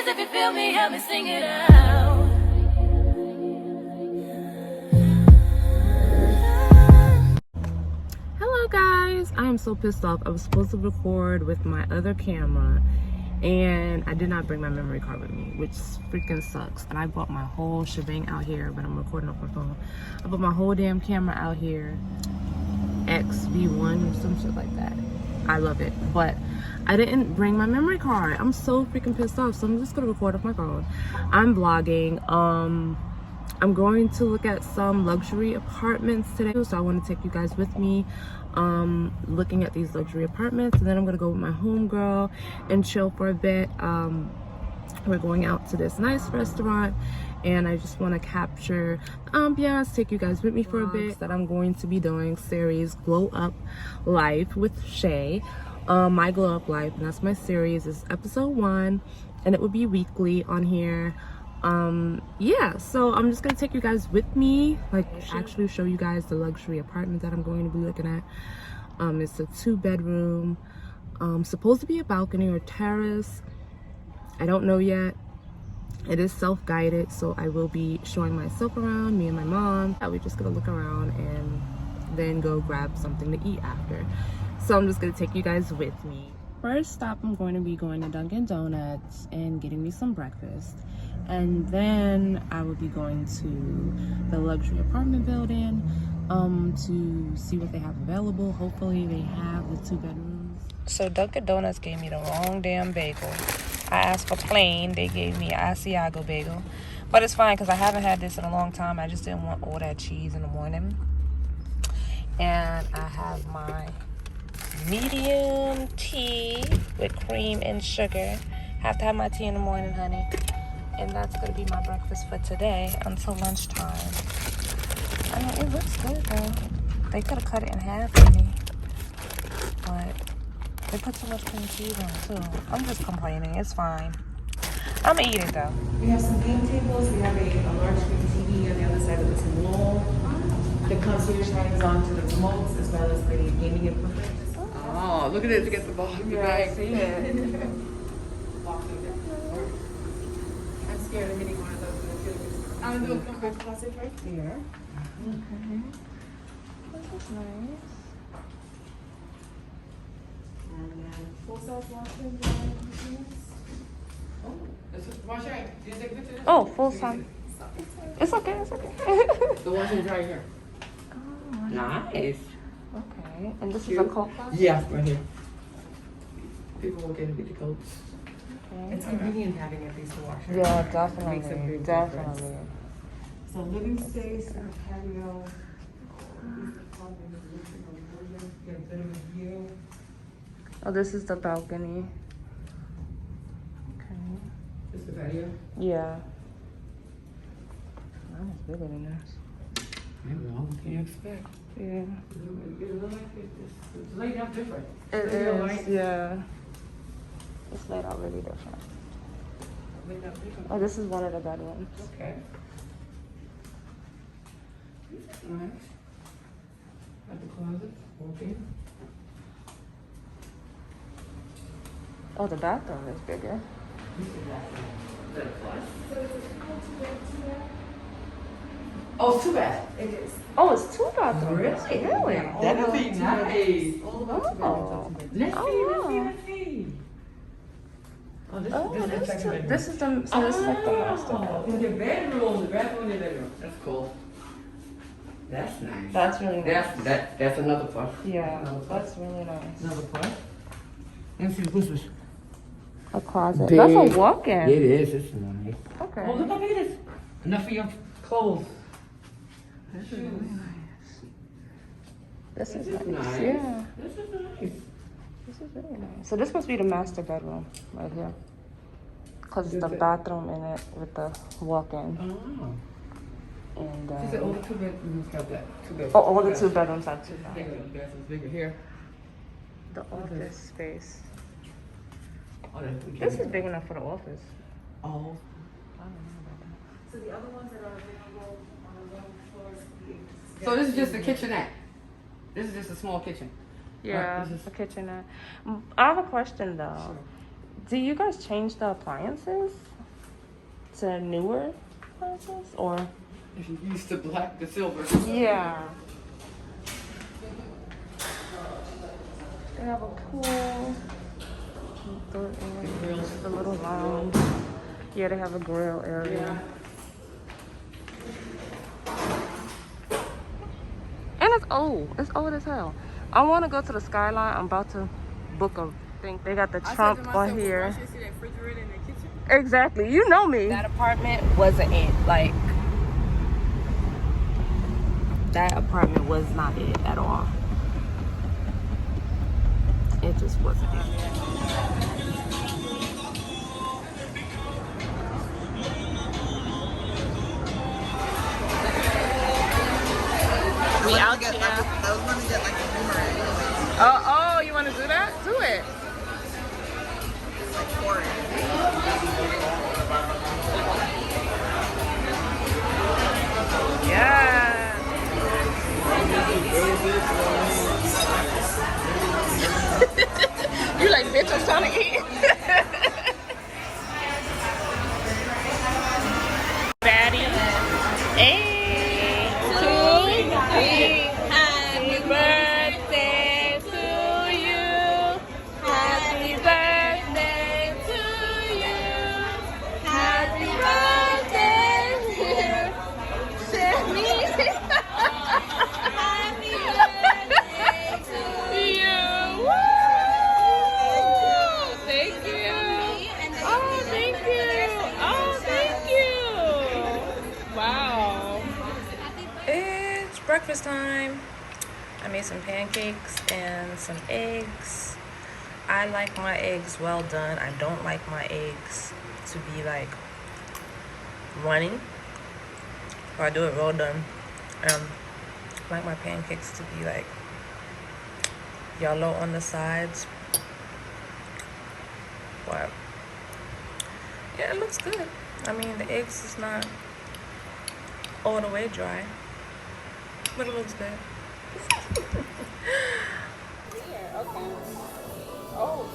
if you feel me, help me sing it out. Hello guys, I am so pissed off. I was supposed to record with my other camera and I did not bring my memory card with me, which freaking sucks. And I bought my whole shebang out here, but I'm recording off my phone. I bought my whole damn camera out here, XV1 or some shit like that. I love it, but I didn't bring my memory card. I'm so freaking pissed off, so I'm just gonna record off my phone. I'm vlogging. I'm going to look at some luxury apartments today, so I want to take you guys with me looking at these luxury apartments, and then I'm gonna go with my homegirl and chill for a bit. We're going out to this nice restaurant and I just want to capture the ambiance, take you guys with me for a bit. That I'm going to be doing series Glow Up Life with Shay, my Glow Up Life, and that's my series. This is episode 1 and it will be weekly on here. Yeah, so I'm just gonna take you guys with me, like actually show you guys the luxury apartment that I'm going to be looking at. It's a 2-bedroom, supposed to be a balcony or terrace. I don't know yet. It is self-guided, so I will be showing myself around, me and my mom. We're just gonna look around and then go grab something to eat after. So I'm just gonna take you guys with me. First stop, I'm going to be going to Dunkin' Donuts and getting me some breakfast. And then I will be going to the luxury apartment building to see what they have available. Hopefully they have the 2 bedrooms. So Dunkin' Donuts gave me the wrong damn bagel. I asked for plain, they gave me an Asiago bagel. But it's fine because I haven't had this in a long time. I just didn't want all that cheese in the morning. And I have my medium tea with cream and sugar. Have to have my tea in the morning, honey. And that's gonna be my breakfast for today until lunchtime. I mean, it looks good though. They could have cut it in half for me, but they put too much cream cheese on it too. I'm just complaining. It's fine. I'm gonna eat it though. We have some game tables. We have a large screen TV on the other side of this wall. The concierge hangs on to the remotes as well as the gaming equipment. Oh, look at it to get the ball in your bag. See it. I'm scared of hitting one of those. I'm gonna do a quick closet right there. Okay. This is nice. And then full-size washroom. Oh, this is wash your hands. Did you take a picture of this? Oh, full size. It's okay, it's okay. The washroom's right here. Oh, Nice. okay. And this is a coat closet? Yeah, right here. People will get the coats. Okay. It's convenient having at least a washer. Yeah, Makes a definitely. big Definitely. difference. So living space, and a patio. Get a bit of a view. Oh, this is the balcony. Okay. This is the patio. Yeah. That was bigger than this. Yeah, well, what can you expect? Yeah. It's laid out different. It Laid out is, right. yeah. It's laid out really different. Laid out different. Oh, this is one of the bedrooms. Okay. Nice. Got the closet, okay. Oh, the bathroom is bigger. Oh, it's 2 bath. It is. Oh, it's 2 bathrooms. Really? Really? That'll be nice. All about two bedrooms. Oh. Let's Oh, see, wow. let's see. Oh, this Oh, is the second bedroom. this is the, so this is like the master Oh, bedroom. in the bedroom, the bathroom in the bedroom. That's cool. That's nice. That's really nice. That's another plus. Yeah, Another plus. that's really nice. Another plus. Let me see, what's this? A closet. Big. That's a walk-in. It is, it's nice. Okay. Oh, look how big it is. Enough for your clothes. This is really nice. This is This is nice. nice. Yeah, This is nice. this is really nice. So this must be the master bedroom right here. Because it's the Is it? bathroom in it with the walk-in. Oh. And, She said all the 2 bedrooms have that. 2 bedrooms. oh, all the 2 bedrooms have 2 Yeah, bathrooms. the bathroom's bigger here. The office space. Oh, that's big. This is big enough for the office. Oh. I don't know about that. So the other ones that are available on the ground floor is the. So this is just a kitchenette. This is just a small kitchen. Yeah, this is- a kitchenette. I have a question though. Sure. Do you guys change the appliances? to newer purses, or If you use the black, the silver. yeah. They have a pool. The little lounge. Yeah, they have a grill area. And it's old. It's old as hell. I want to go to the Skyline. I'm about to book a thing. They got the Trump on here. Exactly. You know me. That apartment wasn't it. Like, that apartment was not it at all. It just wasn't it. We out here. I was going to get like a boomerang. Oh, you want to do that? Do it. Like for it. Yeah. You like, bitch, I'm trying to eat. Fatty. Hey. 2, 3. Happy birthday to you. Happy birthday to you. Happy birthday, dear Sammy. Happy birthday to you. Woo! Thank you. Oh, thank you. Oh, thank you. Wow. It's breakfast time. I made some pancakes and some eggs. I like my eggs well done. I don't like my eggs to be like runny. Or I do it well done. I like my pancakes to be like yellow on the sides. But yeah, it looks good. I mean, the eggs is not all the way dry, but it looks good. Yeah, okay. Oh.